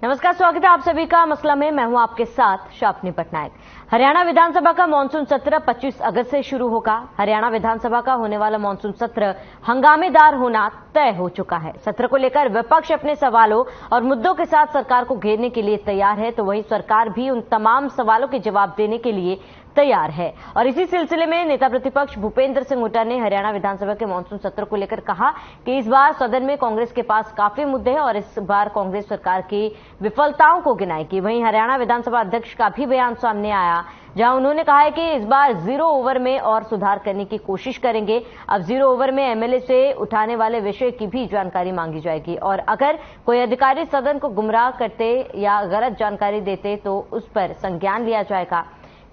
नमस्कार, स्वागत है आप सभी का मसला में। मैं हूं आपके साथ शापनी पटनायक। हरियाणा विधानसभा का मानसून सत्र 25 अगस्त से शुरू होगा। हरियाणा विधानसभा का होने वाला मानसून सत्र हंगामेदार होना तय हो चुका है। सत्र को लेकर विपक्ष अपने सवालों और मुद्दों के साथ सरकार को घेरने के लिए तैयार है, तो वहीं सरकार भी उन तमाम सवालों के जवाब देने के लिए तैयार है। और इसी सिलसिले में नेता प्रतिपक्ष भूपेंद्र सिंह हुड्डा ने हरियाणा विधानसभा के मानसून सत्र को लेकर कहा कि इस बार सदन में कांग्रेस के पास काफी मुद्दे हैं और इस बार कांग्रेस सरकार की विफलताओं को गिनाएगी। वहीं हरियाणा विधानसभा अध्यक्ष का भी बयान सामने आया, जहां उन्होंने कहा है कि इस बार 0 ओवर में और सुधार करने की कोशिश करेंगे। अब 0 ओवर में एमएलए से उठाने वाले विषय की भी जानकारी मांगी जाएगी और अगर कोई अधिकारी सदन को गुमराह करते या गलत जानकारी देते तो उस पर संज्ञान लिया जाएगा।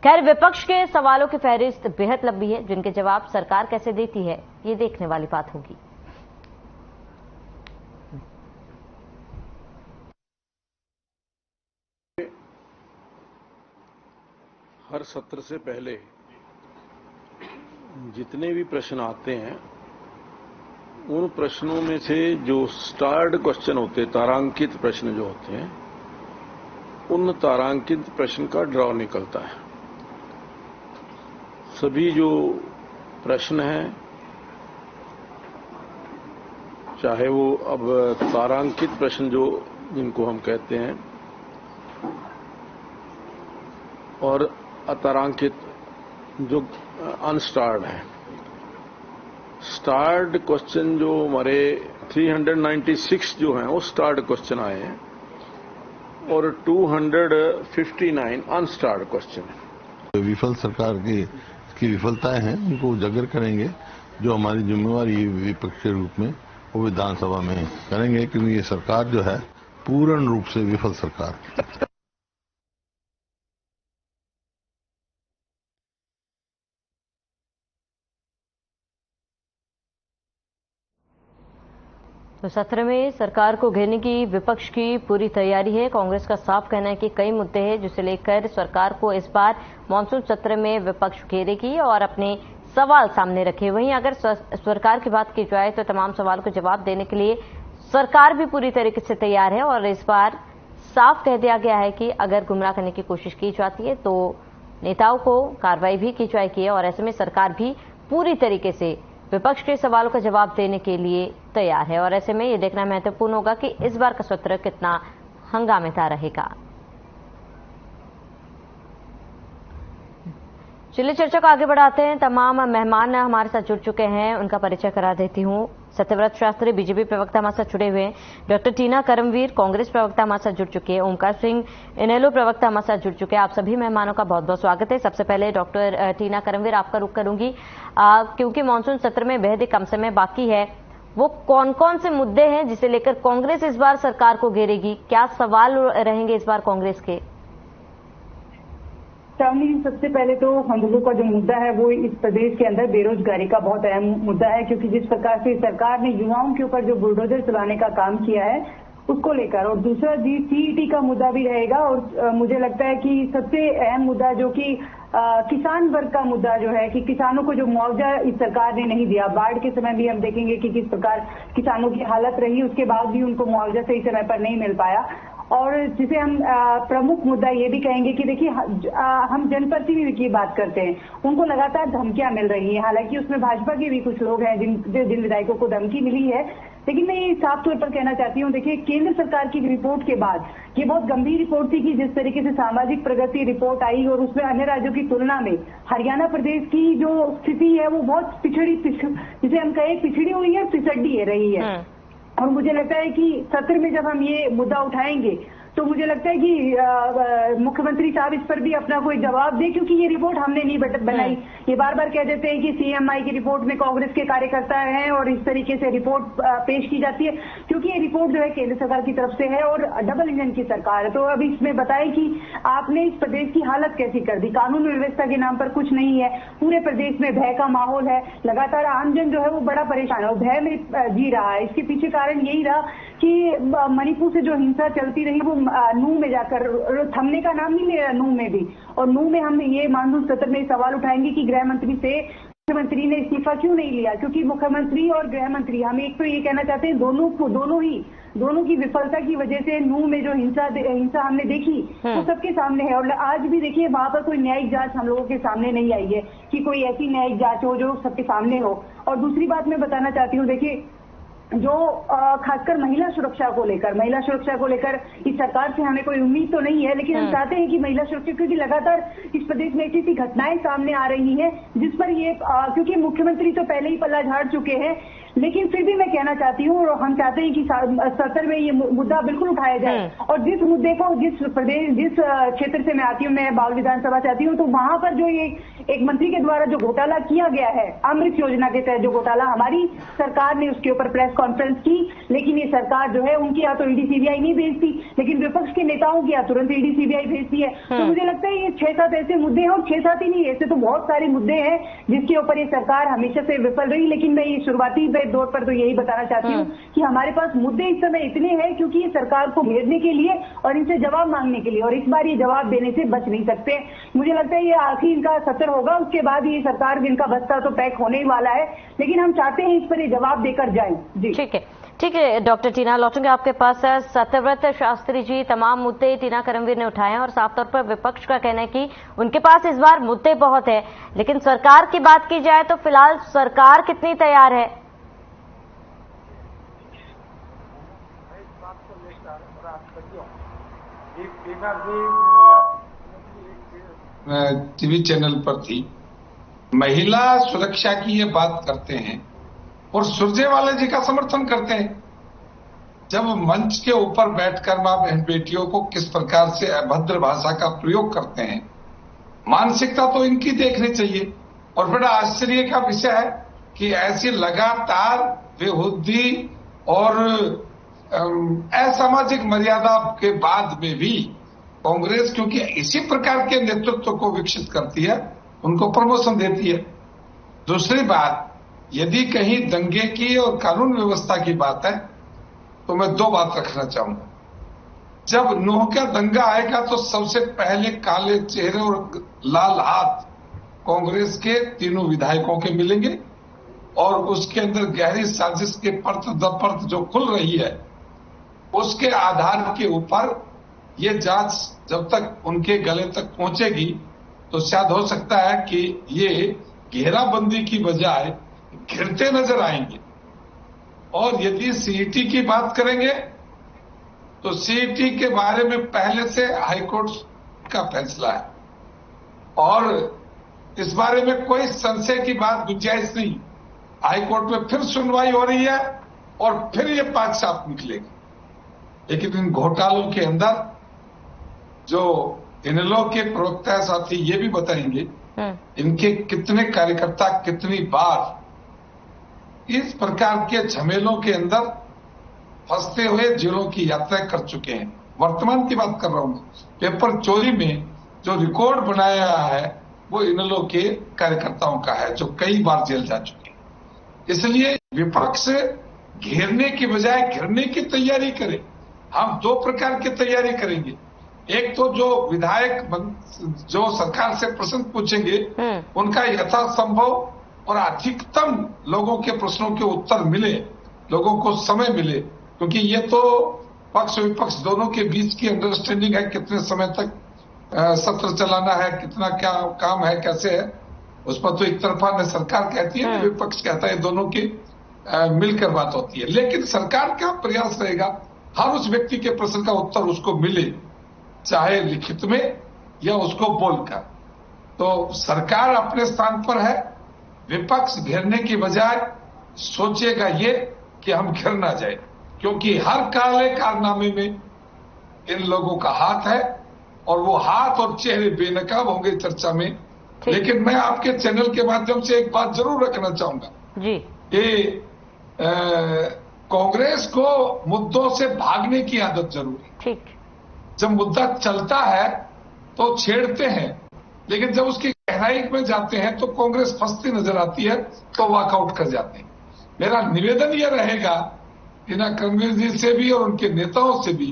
खैर, विपक्ष के सवालों की फहरिस्त बेहद लंबी है, जिनके जवाब सरकार कैसे देती है ये देखने वाली बात होगी। हर सत्र से पहले जितने भी प्रश्न आते हैं उन प्रश्नों में से जो स्टार्ड क्वेश्चन होते हैं, तारांकित प्रश्न जो होते हैं, उन तारांकित प्रश्न का ड्रॉ निकलता है। सभी जो प्रश्न हैं, चाहे वो अब तारांकित प्रश्न जो जिनको हम कहते हैं और अतारांकित जो अनस्टार्ड है। स्टार्ड क्वेश्चन जो हमारे 396 जो हैं वो स्टार्ड क्वेश्चन आए हैं और 259 अनस्टार्ड क्वेश्चन है। विफल सरकार की विफलताएं हैं, उनको उजागर करेंगे। जो हमारी जिम्मेवारी विपक्ष के रूप में वो विधानसभा में करेंगे, क्योंकि ये सरकार जो है पूर्ण रूप से विफल सरकार। तो सत्र में सरकार को घेरने की विपक्ष की पूरी तैयारी है। कांग्रेस का साफ कहना है कि कई मुद्दे हैं जिसे लेकर सरकार को इस बार मानसून सत्र में विपक्ष घेरेगी और अपने सवाल सामने रखे। वहीं अगर सरकार की बात की जाए तो तमाम सवालों के जवाब देने के लिए सरकार भी पूरी तरीके से तैयार है और इस बार साफ कह दिया गया है कि अगर गुमराह करने की कोशिश की जाती है तो नेताओं को कार्रवाई भी की जाएगी और ऐसे में सरकार भी पूरी तरीके से विपक्ष के सवालों का जवाब देने के लिए तैयार है। और ऐसे में ये देखना महत्वपूर्ण होगा कि इस बार का सत्र कितना हंगामेदार रहेगा। चलिए चर्चा को आगे बढ़ाते हैं। तमाम मेहमान हमारे साथ जुड़ चुके हैं, उनका परिचय करा देती हूं। सत्यव्रत शास्त्री बीजेपी प्रवक्ता हमारे साथ जुड़े हुए हैं। डॉक्टर टीना करमवीर कांग्रेस प्रवक्ता हमारे साथ जुड़ चुके हैं। ओमकार सिंह इनेलो प्रवक्ता हमारे साथ जुड़ चुके हैं। आप सभी मेहमानों का बहुत बहुत स्वागत है। सबसे पहले डॉक्टर टीना करमवीर, आपका रुख करूंगी, क्योंकि मानसून सत्र में बेहद ही कम समय बाकी है। वो कौन कौन से मुद्दे हैं जिसे लेकर कांग्रेस इस बार सरकार को घेरेगी? क्या सवाल रहेंगे इस बार कांग्रेस के? सामने सबसे पहले तो हम लोगों का जो मुद्दा है वो इस प्रदेश के अंदर बेरोजगारी का बहुत अहम मुद्दा है, क्योंकि जिस प्रकार से सरकार ने युवाओं के ऊपर जो बुलडोजर चलाने का काम किया है उसको लेकर, और दूसरा सीईटी का मुद्दा भी रहेगा। और मुझे लगता है कि सबसे अहम मुद्दा जो कि किसान वर्ग का मुद्दा जो है कि किसानों को जो मुआवजा इस सरकार ने नहीं दिया। बाढ़ के समय भी हम देखेंगे कि किस प्रकार किसानों की हालत रही, उसके बाद भी उनको मुआवजा सही समय पर नहीं मिल पाया। और जिसे हम प्रमुख मुद्दा ये भी कहेंगे कि देखिए, हम जनप्रतिनिधि की बात करते हैं, उनको लगातार धमकियां मिल रही हैं। हालांकि उसमें भाजपा के भी कुछ लोग हैं जिन विधायकों को धमकी मिली है, लेकिन मैं ये साफ तौर पर कहना चाहती हूँ, देखिए केंद्र सरकार की रिपोर्ट के बाद ये बहुत गंभीर रिपोर्ट थी कि जिस तरीके से सामाजिक प्रगति रिपोर्ट आई और उसमें अन्य राज्यों की तुलना में हरियाणा प्रदेश की जो स्थिति है वो बहुत जिसे हम कहें पिछड़ी हुई है, पिछड़ी रही है। और मुझे लगता है कि सत्र में जब हम ये मुद्दा उठाएंगे तो मुझे लगता है कि मुख्यमंत्री साहब इस पर भी अपना कोई जवाब दे, क्योंकि ये रिपोर्ट हमने नहीं बनाई। ये बार बार कह देते हैं कि सीएमआई की रिपोर्ट में कांग्रेस के कार्यकर्ता हैं और इस तरीके से रिपोर्ट पेश की जाती है, क्योंकि ये रिपोर्ट जो है केंद्र सरकार की तरफ से है और डबल इंजन की सरकार है। तो अब इसमें बताएं कि आपने इस प्रदेश की हालत कैसी कर दी। कानून व्यवस्था के नाम पर कुछ नहीं है, पूरे प्रदेश में भय का माहौल है, लगातार आमजन जो है वो बड़ा परेशान है और भय में जी रहा है। इसके पीछे कारण यही रहा कि मणिपुर से जो हिंसा चलती रही वो नूह में जाकर थमने का नाम नहीं ले रहा, नूह में भी। और नूह में हम ये मानसून सत्र में सवाल उठाएंगे कि गृह मंत्री से मुख्यमंत्री ने इस्तीफा क्यों नहीं लिया, क्योंकि मुख्यमंत्री और गृह मंत्री, हम एक तो ये कहना चाहते हैं दोनों की विफलता की वजह से नूंह में जो हिंसा हमने देखी वो सबके सामने है। और आज भी देखिए वहां पर कोई न्यायिक जांच हम लोगों के सामने नहीं आई है कि कोई ऐसी न्यायिक जांच हो जो सबके सामने हो। और दूसरी बात मैं बताना चाहती हूँ, देखिए जो खासकर महिला सुरक्षा को लेकर इस सरकार से हमें कोई उम्मीद तो नहीं है, लेकिन हम चाहते हैं कि महिला सुरक्षा, क्योंकि लगातार इस प्रदेश में ऐसी घटनाएं सामने आ रही हैं जिस पर ये क्योंकि मुख्यमंत्री तो पहले ही पल्ला झाड़ चुके हैं, लेकिन फिर भी मैं कहना चाहती हूँ और हम चाहते हैं कि सत्र में ये मुद्दा बिल्कुल उठाया जाए। और जिस मुद्दे को जिस क्षेत्र से मैं आती हूँ, मैं बावल विधानसभा से आती हूँ, तो वहां पर जो ये एक मंत्री के द्वारा जो घोटाला किया गया है, अमृत योजना के तहत जो घोटाला, हमारी सरकार ने उसके ऊपर प्रेस कॉन्फ्रेंस की, लेकिन ये सरकार जो है उनकी यहाँ तो ईडी सीबीआई नहीं भेजती, लेकिन विपक्ष के नेताओं की यहाँ तुरंत ईडी सीबीआई भेजती है। तो मुझे लगता है ये 6-7 ऐसे मुद्दे हैं, और 6-7 ही नहीं, ऐसे तो बहुत सारे मुद्दे हैं जिसके ऊपर ये सरकार हमेशा से विफल रही। लेकिन मैं ये शुरुआती दौर पर तो यही बताना चाहती हूँ कि हमारे पास मुद्दे इस समय इतने हैं क्योंकि ये सरकार को घेरने के लिए और इनसे जवाब मांगने के लिए, और इस बार ये जवाब देने से बच नहीं सकते। मुझे लगता है ये आखिरी इनका सत्र होगा, उसके बाद ये सरकार इनका बस्ता तो पैक होने ही वाला है, लेकिन हम चाहते हैं इस पर ये जवाब देकर जाएं। जी ठीक है डॉक्टर टीना, लौटूंगे आपके पास। सत्यव्रत शास्त्री जी, तमाम मुद्दे टीना करमवीर ने उठाए हैं और साफ तौर पर विपक्ष का कहना है कि उनके पास इस बार मुद्दे बहुत है, लेकिन सरकार की बात की जाए तो फिलहाल सरकार कितनी तैयार है? टीवी चैनल पर थी, महिला सुरक्षा की ये बात करते हैं और सुरजेवाला जी का समर्थन करते हैं। जब मंच के ऊपर बैठकर मां बहन बेटियों को किस प्रकार से अभद्र भाषा का प्रयोग करते हैं, मानसिकता तो इनकी देखनी चाहिए। और बड़ा आश्चर्य का विषय है कि ऐसी लगातार बेहुदी और असामाजिक मर्यादा के बाद में भी कांग्रेस, क्योंकि इसी प्रकार के नेतृत्व को विकसित करती है, उनको प्रमोशन देती है। दूसरी बात, यदि कहीं दंगे की और कानून व्यवस्था की बात है तो मैं 2 बात रखना चाहूंगा। जब नूंह का दंगा आएगा तो सबसे पहले काले चेहरे और लाल हाथ कांग्रेस के तीनों विधायकों के मिलेंगे, और उसके अंदर गहरी साजिश के परत दर परत जो खुल रही है, उसके आधार के ऊपर ये जांच जब तक उनके गले तक पहुंचेगी तो शायद हो सकता है कि ये घेराबंदी की बजाय घिरते नजर आएंगे। और यदि सीईटी की बात करेंगे तो सीईटी के बारे में पहले से हाईकोर्ट का फैसला है और इस बारे में कोई संशय की बात गुंजाइश नहीं। हाईकोर्ट में फिर सुनवाई हो रही है और फिर ये बात साफ निकलेगी। लेकिन इन घोटालों के अंदर जो इनेलो के प्रवक्ता साथी ये भी बताएंगे इनके कितने कार्यकर्ता कितनी बार इस प्रकार के झमेलों के अंदर फंसते हुए जेलों की यात्रा कर चुके हैं। वर्तमान की बात कर रहा हूं, पेपर चोरी में जो रिकॉर्ड बनाया है वो इनेलो के कार्यकर्ताओं का है जो कई बार जेल जा चुके हैं। इसलिए विपक्ष घेरने की बजाय घिरने की तैयारी करे। हम 2 प्रकार की तैयारी करेंगे। एक तो जो विधायक जो सरकार से प्रश्न पूछेंगे उनका यथासंभव और अधिकतम लोगों के प्रश्नों के उत्तर मिले, लोगों को समय मिले, क्योंकि ये तो पक्ष विपक्ष दोनों के बीच की अंडरस्टैंडिंग है कितने समय तक सत्र चलाना है, कितना क्या काम है, कैसे है। उस पर तो एक तरफा न सरकार कहती है न विपक्ष कहता है, दोनों की मिलकर बात होती है। लेकिन सरकार का प्रयास रहेगा हर उस व्यक्ति के प्रश्न का उत्तर उसको मिले, चाहे लिखित में या उसको बोलकर। तो सरकार अपने स्थान पर है, विपक्ष घेरने की बजाय सोचेगा ये कि हम घिर ना जाए, क्योंकि हर काले कारनामे में इन लोगों का हाथ है और वो हाथ और चेहरे बेनकाब होंगे चर्चा में। लेकिन मैं आपके चैनल के माध्यम से एक बात जरूर रखना चाहूंगा जी, कि कांग्रेस को मुद्दों से भागने की आदत जरूर है। जब मुद्दा चलता है तो छेड़ते हैं, लेकिन जब उसकी गहराई में जाते हैं तो कांग्रेस फंसती नजर आती है तो वॉकआउट कर जाते हैं। मेरा निवेदन यह रहेगा टीना करमवीर जी से भी और उनके नेताओं से भी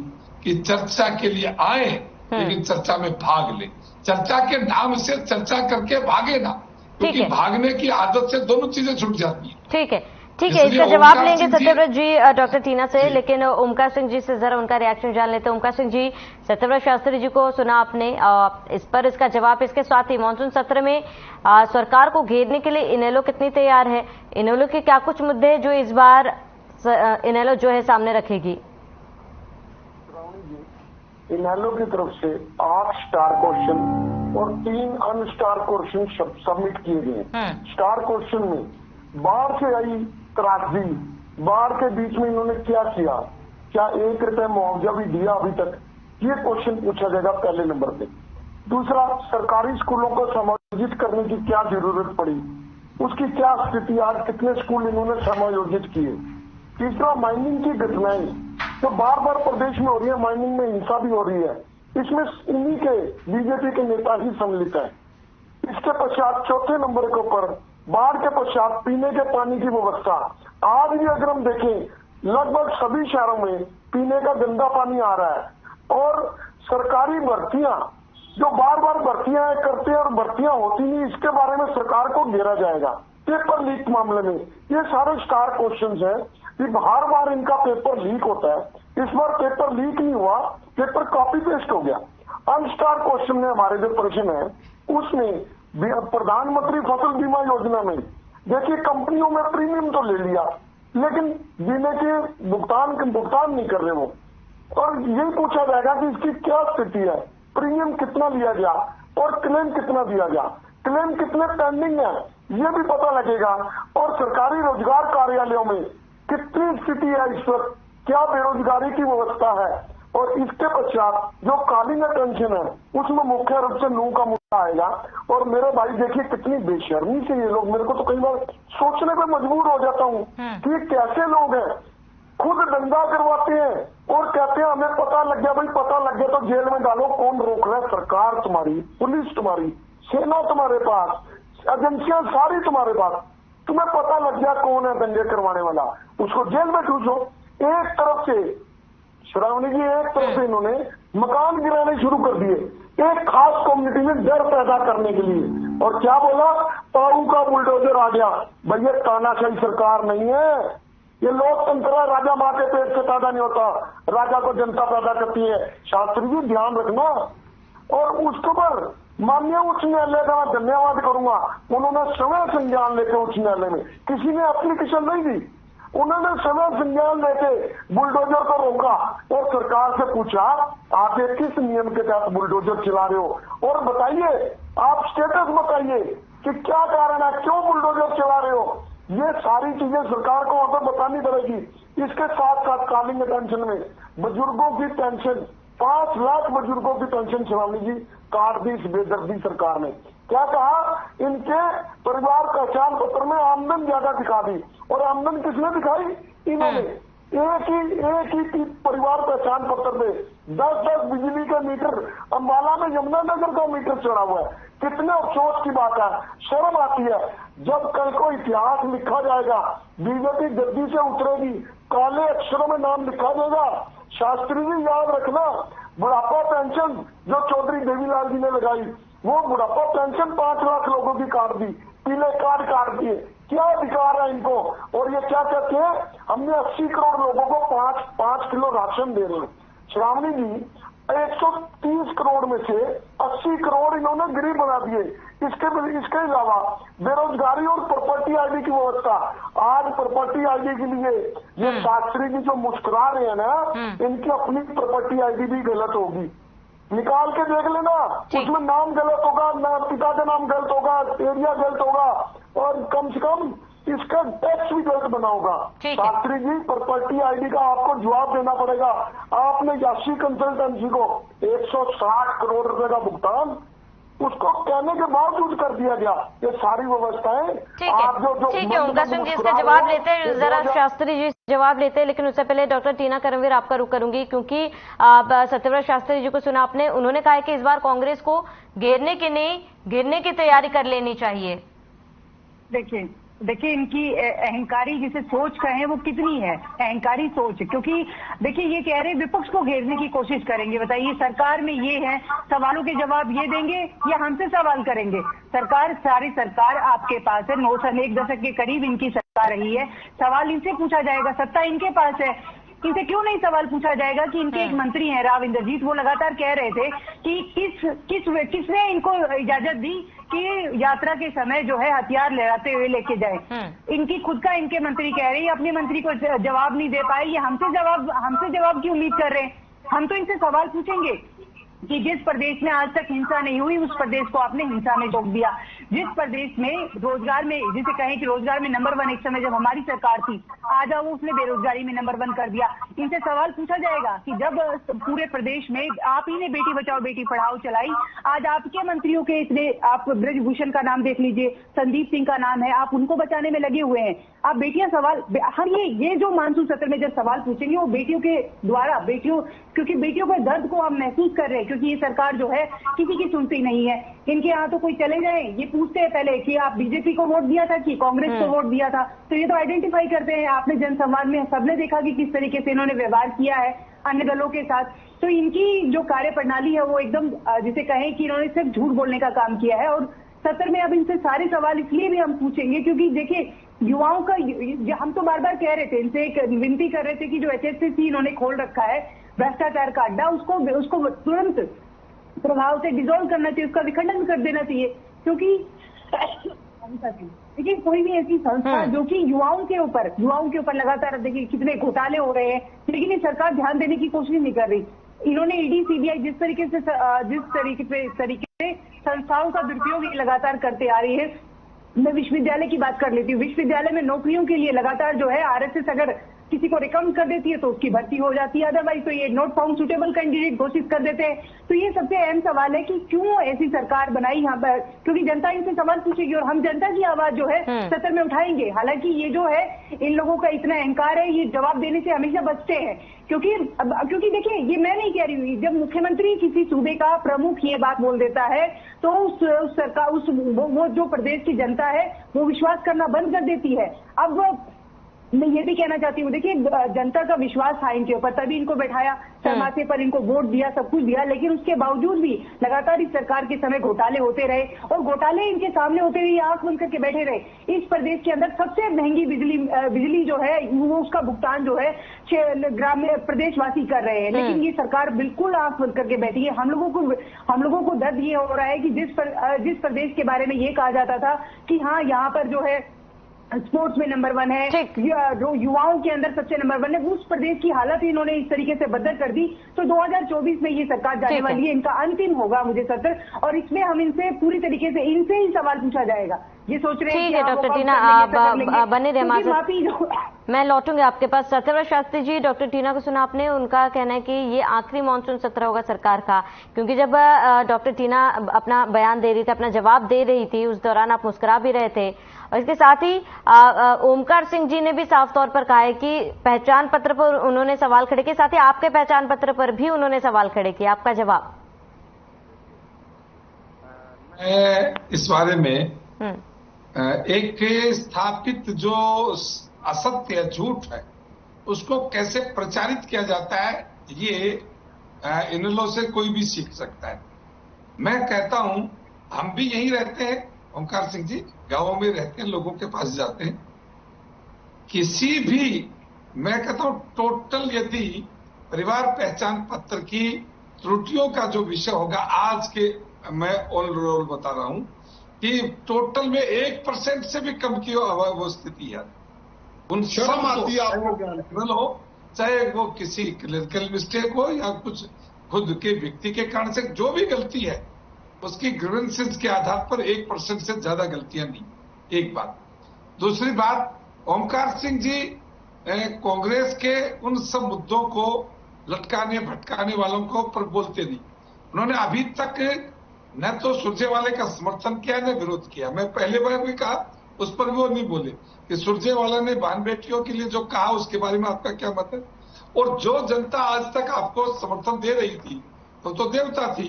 कि चर्चा के लिए आए, लेकिन चर्चा में भाग ले। चर्चा के नाम से चर्चा करके भागे ना, क्योंकि भागने की आदत से दोनों चीजें छूट जाती हैं। ठीक है, ठीक है, इसका जवाब लेंगे सत्यव्रत जी डॉक्टर टीना से, लेकिन ओमकार सिंह जी से जरा उनका रिएक्शन जान लेते हैं। ओमकार सिंह जी, सत्यव्रत शास्त्री जी को सुना आपने, इस पर इसका जवाब। इसके साथ ही मानसून सत्र में सरकार को घेरने के लिए इनेलो कितनी तैयार है? इनेलो के क्या कुछ मुद्दे जो इस बार इनेलो जो है सामने रखेगी? इनेलो की तरफ से 8 स्टार क्वेश्चन और 3 अनस्टार क्वेश्चन सबमिट किए गए। स्टार क्वेश्चन में बाढ़ से आई त्रासदी, बाढ़ के बीच में इन्होंने क्या किया, क्या 1 रुपए मुआवजा भी दिया अभी तक, ये क्वेश्चन पूछा जाएगा पहले नंबर पे। दूसरा, सरकारी स्कूलों को समायोजित करने की क्या जरूरत पड़ी, उसकी क्या स्थिति, आज कितने स्कूल इन्होंने समायोजित किए। तीसरा, माइनिंग की घटनाएं जो बार बार प्रदेश में हो रही है, माइनिंग में हिंसा भी हो रही है, इसमें इन्हीं के बीजेपी के नेता ही सम्मिलित है। इसके पश्चात चौथे नंबर के ऊपर बाढ़ के पश्चात पीने के पानी की व्यवस्था। आज भी अगर हम देखें लगभग सभी शहरों में पीने का गंदा पानी आ रहा है। और सरकारी भर्तियां जो बार बार भर्तियां करते हैं और भर्तियां होती नहीं, इसके बारे में सरकार को घेरा जाएगा। पेपर लीक मामले में ये सारे स्टार क्वेश्चंस हैं कि हर बार इनका पेपर लीक होता है, इस बार पेपर लीक नहीं हुआ, पेपर कॉपी पेस्ट हो गया। अनस्टार क्वेश्चन में हमारे जो प्रश्न है उसमें प्रधानमंत्री फसल बीमा योजना में देखिए कंपनियों में प्रीमियम तो ले लिया लेकिन बीमे के भुगतान नहीं कर रहे वो, और यही पूछा जाएगा कि इसकी क्या स्थिति है, प्रीमियम कितना लिया गया और क्लेम कितना दिया गया, क्लेम कितने पेंडिंग है ये भी पता लगेगा। और सरकारी रोजगार कार्यालयों में कितनी स्थिति है इस वक्त, क्या बेरोजगारी की व्यवस्था है। और इसके पश्चात जो कालीन टेंशन है उसमें मुख्य रूप से नू का मुद्दा आएगा। और मेरे भाई देखिए कितनी बेशर्मी से ये लोग, मेरे को तो कई बार सोचने पे मजबूर हो जाता हूँ कि ये कैसे लोग हैं, खुद दंगा करवाते हैं और कहते हैं हमें पता लग गया। भाई पता लग गया तो जेल में डालो, कौन रोक रहा है? सरकार तुम्हारी, पुलिस तुम्हारी, सेना तुम्हारे पास, एजेंसियां सारी तुम्हारे पास, तुम्हें पता लग गया कौन है दंगे करवाने वाला, उसको जेल में ठूसो। एक तरफ से श्रावणी जी, एक तरफ से इन्होंने मकान गिराने शुरू कर दिए एक खास कम्युनिटी में डर पैदा करने के लिए, और क्या बोला, ताऊ का बुलडोजर आ गया। भैया तानाशाही सरकार नहीं है, ये लोकतंत्र है, राजा माँ के पेट से पैदा नहीं होता, राजा को जनता पैदा करती है। शास्त्री जी ध्यान रखना। और उसके ऊपर माननीय उच्च न्यायालय का मैं धन्यवाद करूंगा, उन्होंने समय संज्ञान लेके उच्च न्यायालय में, किसी ने एप्लीकेशन नहीं दी, उन्होंने समय संज्ञान लेके बुलडोजर को रोका और सरकार से पूछा आप ये किस नियम के तहत बुलडोजर चला रहे हो, और बताइए आप स्टेटस बताइए कि क्या कारण है, क्यों बुलडोजर चला रहे हो। ये सारी चीजें सरकार को वहां पर बतानी पड़ेगी। इसके साथ साथ कालीन पेंशन में बुजुर्गों की पेंशन, 5 लाख बुजुर्गों की पेंशन श्रावणी जी काट दी इस बेदर्दी सरकार ने। क्या कहा, इनके परिवार पहचान पत्र में आमदन ज्यादा दिखा दी, और आमदन किसने दिखाई, इन्होंने। एक ही परिवार पहचान पत्र पे 10-10 बिजली का मीटर अंबाला में यमुनानगर का मीटर चढ़ा हुआ है। कितने अफसोस की बात है, शर्म आती है। जब कल को इतिहास लिखा जाएगा, बीजेपी गद्दी से उतरेगी, काले अक्षरों में नाम लिखा जाएगा। शास्त्री जी याद रखना, बुढ़ापा पेंशन जो चौधरी देवीलाल जी ने लगाई, वो बुढ़ापा पेंशन 5 लाख लोगों की काट दी, पीले कार्ड काट दिए। क्या अधिकार है इनको? और ये क्या कहते हैं, हमने 80 करोड़ लोगों को 5 किलो राशन दे रहे हैं। श्रावणी जी 130 करोड़ में से 80 करोड़ इन्होंने गरीब बना दिए। इसके अलावा बेरोजगारी और प्रॉपर्टी आईडी की व्यवस्था, आज प्रॉपर्टी आईडी के लिए ये शास्त्री जी जो मुस्कुरा रहे हैं ना, इनकी अपनी प्रॉपर्टी आईडी भी गलत होगी, निकाल के देख लेना, उसमें नाम गलत होगा, पिता का नाम गलत होगा, एरिया गलत होगा, और कम से कम इसका टैक्स भी गलत बना होगा। शास्त्री जी प्रॉपर्टी आईडी का आपको जवाब देना पड़ेगा। आपने याशी कंसल्टेंसी को 160 करोड़ रुपए का भुगतान उसको कहने के बावजूद कर दिया गया। ये सारी व्यवस्थाएं आप जो ठीक है ओमकार सिंह जी इसका जवाब लेते हैं, जरा शास्त्री जी जवाब लेते हैं, लेकिन उससे पहले डॉक्टर टीना करमवीर आपका रुख करूंगी, क्योंकि सत्यव्रत शास्त्री जी को सुना आपने, उन्होंने कहा है कि इस बार कांग्रेस को घेरने की तैयारी कर लेनी चाहिए। देखिए देखिए इनकी अहंकारी जिसे सोच कहें वो कितनी है, अहंकारी सोच। क्योंकि देखिए ये कह रहे विपक्ष को घेरने की कोशिश करेंगे। बताइए सरकार में ये है, सवालों के जवाब ये देंगे या हमसे सवाल करेंगे? सारी सरकार आपके पास है, 9 साल 1 दशक के करीब इनकी सरकार रही है, सवाल इनसे पूछा जाएगा, सत्ता इनके पास है। इनसे क्यों नहीं सवाल पूछा जाएगा कि इनके एक मंत्री हैं राव इंद्रजीत, वो लगातार कह रहे थे कि किसने इनको इजाजत दी कि यात्रा के समय जो है हथियार लहराते हुए लेके जाए। इनकी खुद का इनके मंत्री कह रहे हैं, अपने मंत्री को जवाब नहीं दे पाए, ये हमसे जवाब की उम्मीद कर रहे हैं। हम तो इनसे सवाल पूछेंगे कि जिस प्रदेश में आज तक हिंसा नहीं हुई उस प्रदेश को आपने हिंसा में झोंक दिया। जिस प्रदेश में रोजगार में, जिसे कहें कि रोजगार में नंबर 1 एक समय जब हमारी सरकार थी, आज वो उसने बेरोजगारी में नंबर 1 कर दिया। इनसे सवाल पूछा जाएगा कि जब पूरे प्रदेश में आप ही ने बेटी बचाओ बेटी पढ़ाओ चलाई, आज आपके मंत्रियों के इतने, आप ब्रजभूषण का नाम देख लीजिए, संदीप सिंह का नाम है, आप उनको बचाने में लगे हुए हैं। आप बेटियां सवाल, हम ये जो मानसून सत्र में जब सवाल पूछेंगे वो बेटियों के द्वारा, क्योंकि बेटियों के दर्द को हम महसूस कर रहे हैं, क्योंकि ये सरकार जो है किसी की सुनती नहीं है। इनके यहाँ तो कोई चले जाए, ये पूछते हैं पहले कि आप बीजेपी को वोट दिया था कि कांग्रेस को वोट दिया था, तो ये तो आइडेंटिफाई करते हैं। आपने जनसंवाद में सबने देखा कि किस तरीके से इन्होंने व्यवहार किया है अन्य दलों के साथ। तो इनकी जो कार्य प्रणाली है वो एकदम, जिसे कहें कि इन्होंने सिर्फ झूठ बोलने का काम किया है। और सत्र में अब इनसे सारे सवाल इसलिए भी हम पूछेंगे क्योंकि देखिए युवाओं का, हम तो बार बार कह रहे थे, इनसे एक विनती कर रहे थे कि जो HSCC इन्होंने खोल रखा है भ्रष्टाचार का अड्डा, उसको तुरंत प्रभाव से डिसॉल्व करना चाहिए, उसका विखंडन कर देना चाहिए। क्योंकि देखिए कोई भी ऐसी संस्था जो कि युवाओं के ऊपर लगातार, देखिए कितने घोटाले हो रहे हैं, लेकिन ये सरकार ध्यान देने की कोशिश नहीं कर रही। इन्होंने ED CBI जिस तरीके से संस्थाओं का दुरुपयोग लगातार करते आ रही है। मैं विश्वविद्यालय की बात कर लेती हूँ। विश्वविद्यालय में नौकरियों के लिए लगातार जो है RSS अगर किसी को रिकमेंड कर देती है तो उसकी भर्ती हो जाती है, अदरवाइज तो ये नॉट फाउंड सुटेबल कैंडिडेट घोषित कर देते हैं। तो ये सबसे अहम सवाल है कि क्यों ऐसी सरकार बनाई यहाँ पर, क्योंकि जनता इनसे सवाल पूछेगी और हम जनता की आवाज जो है सत्र में उठाएंगे। हालांकि ये जो है इन लोगों का इतना अहंकार है, ये जवाब देने से हमेशा बचते हैं। क्योंकि देखिए ये मैं नहीं कह रही हूँ, जब मुख्यमंत्री किसी सूबे का प्रमुख ये बात बोल देता है तो उस सरकार, वो जो प्रदेश की जनता है वो विश्वास करना बंद कर देती है। अब मैं ये भी कहना चाहती हूँ, देखिए जनता का विश्वास था इनके ऊपर, तभी इनको बैठाया, सरमाथे पर इनको वोट दिया, सब कुछ दिया, लेकिन उसके बावजूद भी लगातार इस सरकार के समय घोटाले होते रहे और घोटाले इनके सामने होते हुए आंख बंद करके बैठे रहे। इस प्रदेश के अंदर सबसे महंगी बिजली जो है वो उसका भुगतान जो है ग्रामीण प्रदेशवासी कर रहे हैं, लेकिन ये सरकार बिल्कुल आंख बंद करके बैठी है। हम लोगों को दर्द ये हो रहा है कि जिस प्रदेश के बारे में ये कहा जाता था कि हाँ यहाँ पर जो है स्पोर्ट्स में नंबर 1 है, जो युवाओं के अंदर सबसे नंबर 1 है, उस प्रदेश की हालत इन्होंने इस तरीके से बदल कर दी। तो 2024 में ये सरकार जाने वाली है, इनका अंतिम होगा मुझे सत्र, और इसमें हम इनसे पूरी तरीके से इनसे ही सवाल पूछा जाएगा। ये सोच रहे हैं कि डॉक्टर टीना आप बने रहे मैं लौटूंगी आपके पास। सत्यव्रत शास्त्री जी, डॉक्टर टीना को सुना आपने, उनका कहना है कि ये आखिरी मानसून सत्र होगा सरकार का, क्योंकि जब डॉक्टर टीना अपना बयान दे रही थी, अपना जवाब दे रही थी, उस दौरान आप मुस्कुरा भी रहे थे। और इसके साथ ही ओमकार सिंह जी ने भी साफ तौर पर कहा है कि पहचान पत्र पर उन्होंने सवाल खड़े किए, साथ ही आपके पहचान पत्र पर भी उन्होंने सवाल खड़े किए। आपका जवाब? मैं इस बारे में एक स्थापित जो असत्य है, झूठ है, उसको कैसे प्रचारित किया जाता है, ये इन लोगों से कोई भी सीख सकता है। मैं कहता हूं हम भी यहीं रहते हैं, ओमकार सिंह जी गांवों में रहते हैं, लोगों के पास जाते हैं। किसी भी, मैं कहता हूं टोटल, यदि परिवार पहचान पत्र की त्रुटियों का जो विषय होगा, आज के मैं ऑन रोल बता रहा हूं कि टोटल में 1% से भी कम की वो स्थिति है। उन सब हो, चाहे वो किसी क्लरिकल मिस्टेक हो या कुछ खुद के व्यक्ति के कारण से जो भी गलती है, उसकी ग्रीवेंसेस के आधार पर 1% से ज्यादा गलतियां नहीं। एक बात। दूसरी बात, ओमकार सिंह जी कांग्रेस के उन सब मुद्दों को लटकाने भटकाने वालों को पर बोलते नहीं। उन्होंने अभी तक न तो सुरजेवाला का समर्थन किया न विरोध किया। मैं पहले बार भी कहा, उस पर वो नहीं बोले कि सुरजेवाला ने बहन बेटियों के लिए जो कहा उसके बारे में आपका क्या मत है। और जो जनता आज तक आपको समर्थन दे रही थी, तो देवता थी।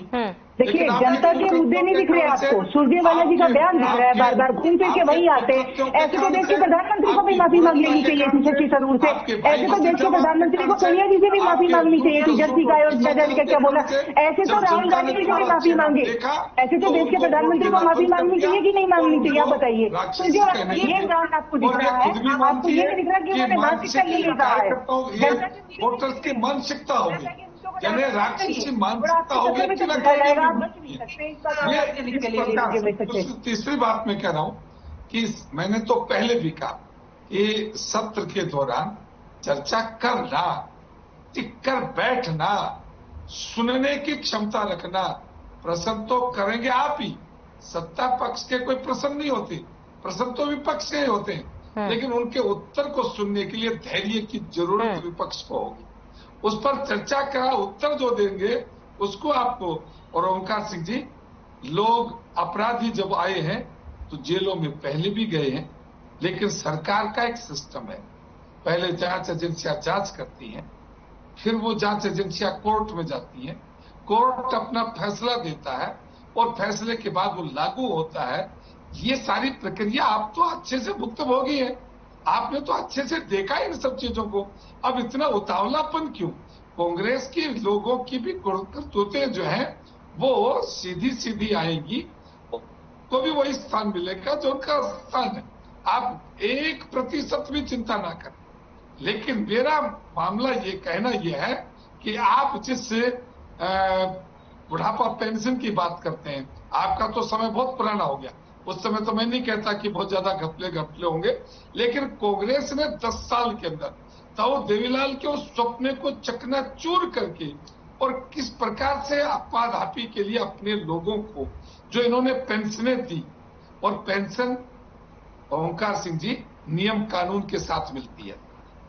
देखिए, जनता के मुद्दे नहीं दिख रहे आपको, सुरजेवाला जी का बयान दिख रहा है, बार बार घूम फिर के वही आते हैं। ऐसे तो देश के प्रधानमंत्री को भी माफी मांग लेनी चाहिए थी शशि थरूर से, ऐसे तो देश के प्रधानमंत्री को सोनिया जी से भी माफी मांगनी चाहिए थी। जर्सी गाय और दादा का क्या बोला, ऐसे तो राहुल गांधी जी से भी माफी मांगे, ऐसे तो देश के प्रधानमंत्री को माफी मांगनी चाहिए कि नहीं मांगनी चाहिए, आप बताइए। तो ये ग्राउंड आपको दिख रहा है, आपको ये नहीं दिख रहा कि उन्होंने मानसिकता ये नहीं कहा है, वोटर्स की मानसिकता होगी, यानी राक्षसी मानसिकता होगी। तीसरी बात मैं कह रहा हूं कि मैंने तो पहले भी कहा कि सत्र के दौरान चर्चा करना, टिककर बैठना, सुनने की क्षमता रखना, प्रश्न तो करेंगे आप ही, सत्ता पक्ष के कोई प्रश्न नहीं होते, प्रश्न तो विपक्ष के ही होते हैं, लेकिन उनके उत्तर को सुनने के लिए धैर्य की जरूरत विपक्ष को होगी। उस पर चर्चा का उत्तर जो देंगे उसको आपको। और ओमकार सिंह जी, लोग अपराधी जब आए हैं तो जेलों में पहले भी गए हैं, लेकिन सरकार का एक सिस्टम है, पहले जांच एजेंसियां जांच करती हैं, फिर वो जांच एजेंसियां कोर्ट में जाती हैं, कोर्ट अपना फैसला देता है और फैसले के बाद वो लागू होता है। ये सारी प्रक्रिया आप तो अच्छे से भुक्तभोगी है, आपने तो अच्छे से देखा इन सब चीजों को, अब इतना उतावलापन क्यों? कांग्रेस के लोगों की भी करतूतें जो हैं वो सीधी सीधी आएंगी तो भी वही स्थान मिलेगा जो उनका स्थान है। आप 1% भी चिंता ना करें, लेकिन मेरा मामला ये कहना यह है कि आप जिससे बुढ़ापा पेंशन की बात करते हैं, आपका तो समय बहुत पुराना हो गया, उस समय तो मैं नहीं कहता कि बहुत ज्यादा घपले होंगे, लेकिन कांग्रेस ने 10 साल के अंदर ताऊ देवीलाल के उस सपने को चकनाचूर करके और किस प्रकार से आपाधापी के लिए अपने लोगों को जो इन्होंने पेंशनें दी, और पेंशन ओमकार सिंह जी नियम कानून के साथ मिलती है,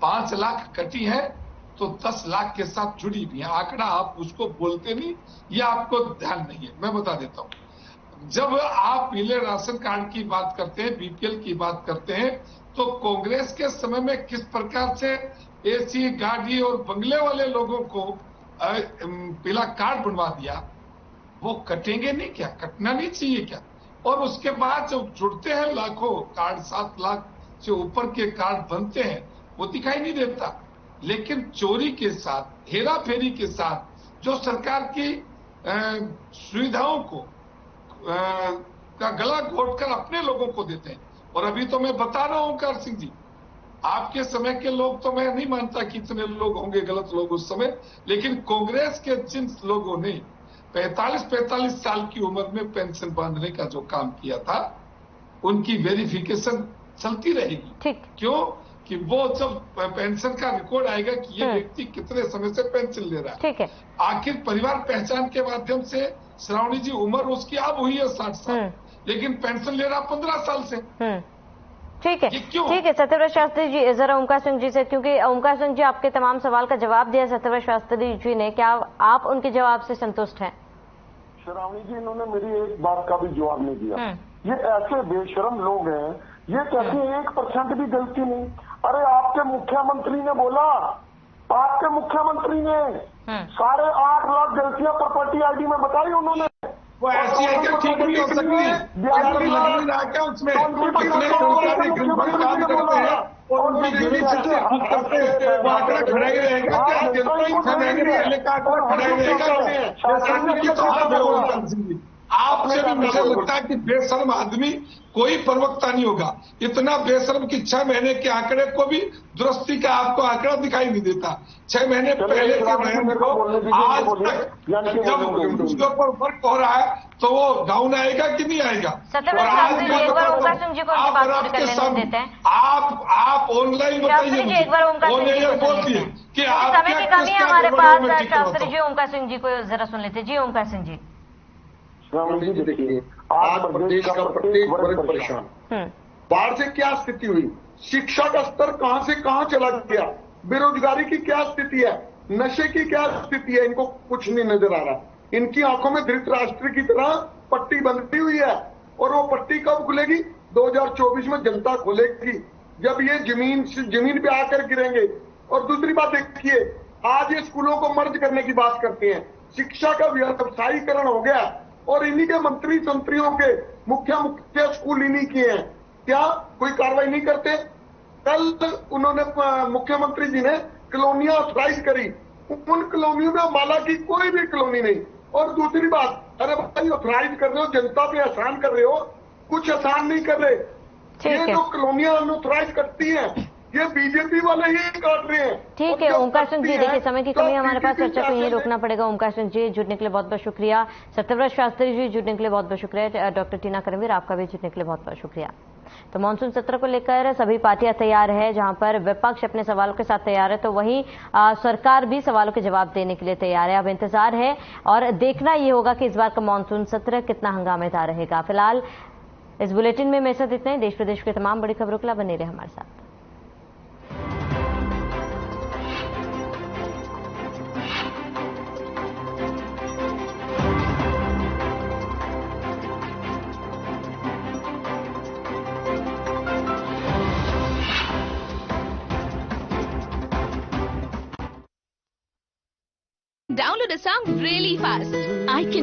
5 लाख कटी है तो 10 लाख के साथ जुड़ी भी है। आंकड़ा आप उसको बोलते नहीं, ये आपको ध्यान नहीं है, मैं बता देता हूं। जब आप पीले राशन कार्ड की बात करते हैं, बीपीएल की बात करते हैं, तो कांग्रेस के समय में किस प्रकार से एसी गाड़ी और बंगले वाले लोगों को पीला कार्ड बनवा दिया, वो कटेंगे नहीं क्या? कटना नहीं चाहिए क्या? और उसके बाद जब जुड़ते हैं लाखों कार्ड, 7 लाख से ऊपर के कार्ड बनते हैं, वो दिखाई नहीं देता, लेकिन चोरी के साथ, हेरा फेरी के साथ जो सरकार की सुविधाओं को का गला घोटकर अपने लोगों को देते हैं। और अभी तो मैं बता रहा हूं ओमकार सिंह जी, आपके समय के लोग तो मैं नहीं मानता कि इतने लोग होंगे गलत लोग उस समय, लेकिन कांग्रेस के जिन लोगों ने 45 साल की उम्र में पेंशन बांधने का जो काम किया था, उनकी वेरिफिकेशन चलती रहेगी। ठीक। क्यों? कि वो जब पेंशन का रिकॉर्ड आएगा कि ये व्यक्ति कितने समय से पेंशन ले रहा है। ठीक है। आखिर परिवार पहचान के माध्यम से श्रावणी जी उम्र उसकी अब हुई है 60 साल, लेकिन पेंशन ले रहा 15 साल से। ठीक है, ठीक है सत्यव्रत शास्त्री जी, जरा ओमकार सिंह जी से, क्योंकि ओमकार सिंह जी आपके तमाम सवाल का जवाब दिया सत्यव्रत शास्त्री जी ने, क्या आप उनके जवाब से संतुष्ट हैं? श्रावणी जी, इन्होंने मेरी एक बात का भी जवाब नहीं दिया। ये ऐसे बेशरम लोग हैं, ये कहते हैं 1% भी गलती नहीं। अरे आपके मुख्यमंत्री ने बोला, आपके मुख्यमंत्री ने 8.5 लाख गलतियां प्रॉपर्टी आईडी में बताई उन्होंने। वो ऐसी है कि ठीक नहीं हो सकती है, क्या उसमें कितने काम करते हैं और उनकी वो आंकड़ा खड़ा ही रहेगा क्या? पहले का आंकड़ा खड़ा ही रहेगा। आपसे भी मुझे लगता है कि बेशर्म आदमी कोई प्रवक्ता नहीं होगा, इतना बेशर्म कि 6 महीने के आंकड़े को भी दुरुस्ती का आपको आंकड़ा दिखाई नहीं देता। 6 महीने पहले के बयान को आज तक जब उसके ऊपर वर्क हो रहा है तो वो डाउन आएगा कि नहीं आएगा? आप ऑनलाइन बताइए, ऑनलाइन बोलती है कि समय की कमी है हमारे पास। शास्त्री जी ओमकार सिंह जी को जरा सुन लेते। जी ओमकार सिंह जी। जी देखिए, आज प्रदेश का प्रत्येक वर्ग परेशान। बाढ़ से क्या स्थिति हुई, शिक्षा का स्तर कहां से कहां चला गया, बेरोजगारी की क्या स्थिति है, नशे की क्या स्थिति है, इनको कुछ नहीं नजर आ रहा। इनकी आंखों में धृतराष्ट्र की तरह पट्टी बंधी हुई है, और वो पट्टी कब खुलेगी? 2024 में जनता खोलेगी, जब ये जमीन पे आकर गिरेंगे। और दूसरी बात देखिए, आज ये स्कूलों को मर्ज करने की बात करते हैं, शिक्षा का व्यवसायीकरण हो गया और इन्हीं के मंत्री संतरियों के मुख्य स्कूल इन्हीं किए हैं, क्या कोई कार्रवाई नहीं करते? कल उन्होंने मुख्यमंत्री जी ने कॉलोनियां ऑथराइज करी, उन कॉलोनियों में माला की कोई भी कॉलोनी नहीं। और दूसरी बात, अरे भाई ऑथराइज कर रहे हो, जनता पे एहसान कर रहे हो, कुछ एहसान नहीं कर रहे। ये जो कॉलोनियां अनऑथराइज करती हैं, ये बीजेपी वाले ही काट रहे हैं। ठीक है ओमकार सिंह जी, देखिए समय की कमी, हमारे पास चर्चा को यहीं रोकना पड़ेगा। ओमकार सिंह जी जुड़ने के लिए बहुत बहुत शुक्रिया। सत्यव्रत शास्त्री जी जुड़ने के लिए बहुत बहुत शुक्रिया। डॉक्टर टीना करमवीर आपका भी जुड़ने के लिए बहुत बहुत शुक्रिया। तो मानसून सत्र को लेकर सभी पार्टियां तैयार है, जहां पर विपक्ष अपने सवालों के साथ तैयार है, तो वहीं सरकार भी सवालों के जवाब देने के लिए तैयार है। अब इंतजार है और देखना ये होगा कि इस बार का मानसून सत्र कितना हंगामेदार रहेगा। फिलहाल इस बुलेटिन में मेरे साथ इतना ही। देश प्रदेश की तमाम बड़ी खबरों के लिए बने रहे हमारे साथ। Download a song really fast. I can